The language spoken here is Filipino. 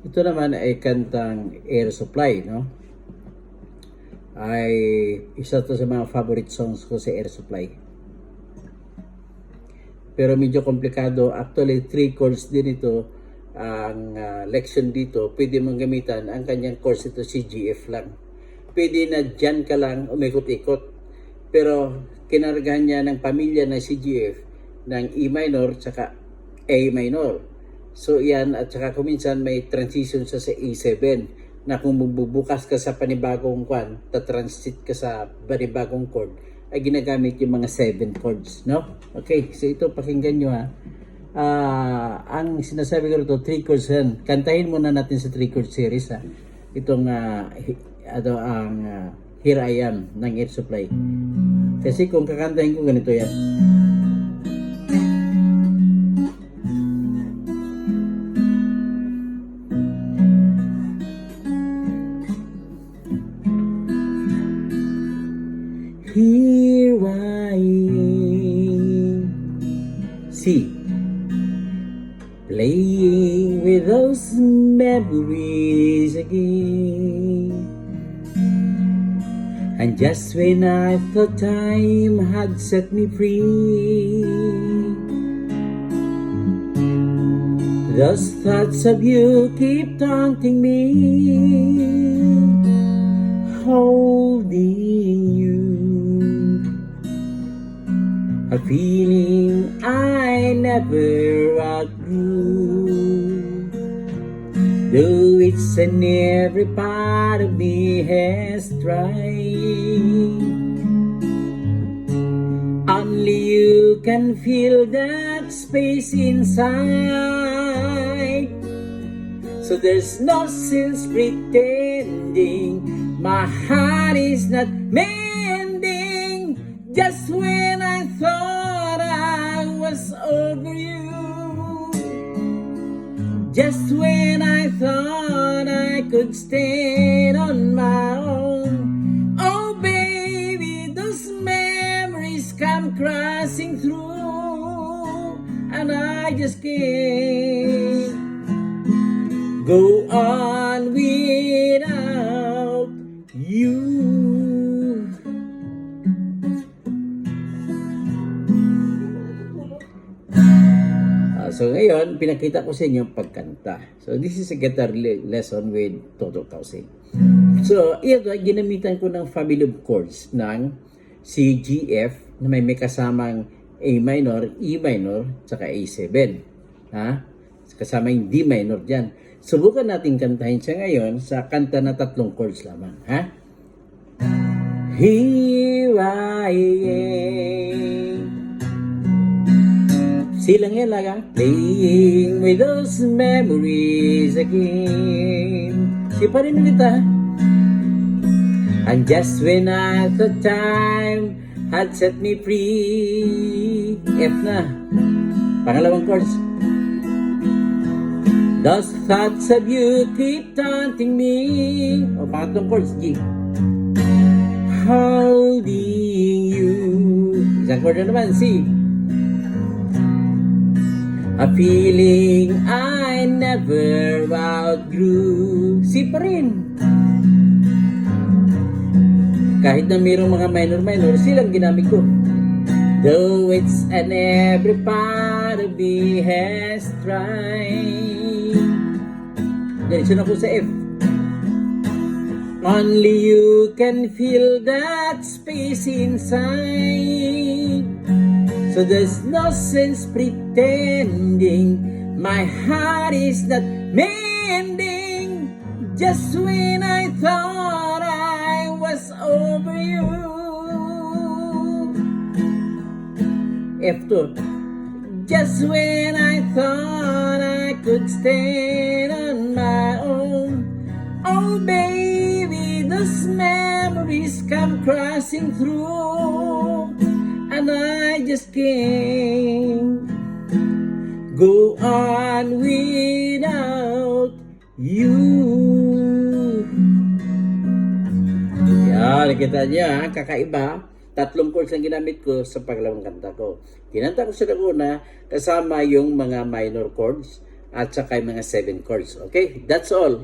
Ito naman ay kantang Air Supply, no? Ay isa to sa mga favorite songs ko sa Air Supply. Pero medyo komplikado. Actually, 3 chords din ito. Ang lection dito, pwede mong gamitan ang kanyang chords ito si GF lang. Pwede na dyan ka lang umikot-ikot. Pero kinargahan niya ng pamilya na si GF ng E minor tsaka A minor. So yan, at saka kuminsan may transition sa A7 na kung bubukas ka sa panibagong kwan, ta-transit ka sa panibagong chord, ay ginagamit yung mga 7 chords, no? Okay, so ito pakinggan nyo ha. Ang sinasabi ko rito, 3 chords yan. Kantahin muna natin sa 3 chord series ha. Itong Here I Am ng Air Supply. Kasi kung kakantahin ko ganito yan. Here I am, see, playing with those memories again. And just when I thought time had set me free, those thoughts of you keep taunting me, holding you. A feeling I never outgrew, though it's in every part of me has tried. Only you can fill that space inside, so there's no sense pretending my heart is not mending. Just when I thought I was over you, just when I thought I could stand on my own, oh baby, those memories come crashing through, and I just can't go on without you. So ngayon, pinakita ko sa inyo ang pagkanta. So this is a guitar lesson with Toto Kausing. So ito, ginamitan ko ng family of chords ng C, G, F na may kasamang A minor, E minor, saka A7. Ha? Kasama yung D minor dyan. Subukan natin kantahin siya ngayon sa kanta na 3 chords lamang. Ha? Here I am. Silang yan lang ha? Playing with those memories again. Si pa rin ulit ha? And just when I thought time had set me free. F na. Pangalawang chords. Those thoughts of you keep taunting me. O pangatlong chords, G. Holding you. Isang chord na naman, C. A feeling I never outgrew. C pa rin. Kahit na mayroong mga minor, silang ginamit ko. Though it's an every part of me has tried. Diretso na po sa F. Only you can fill that space inside, so there's no sense pretending my heart is not mending. Just when I thought I was over you. F2. Just when I thought I could stand on my own, oh baby, those memories come crashing through, and I just can't go on without you. Yan, nakita niya, kakaiba. 3 chords ang ginamit ko sa pangalawang kanta ko. Kinanta ko sa una kasama yung mga minor chords at saka yung mga 7 chords. Okay? That's all.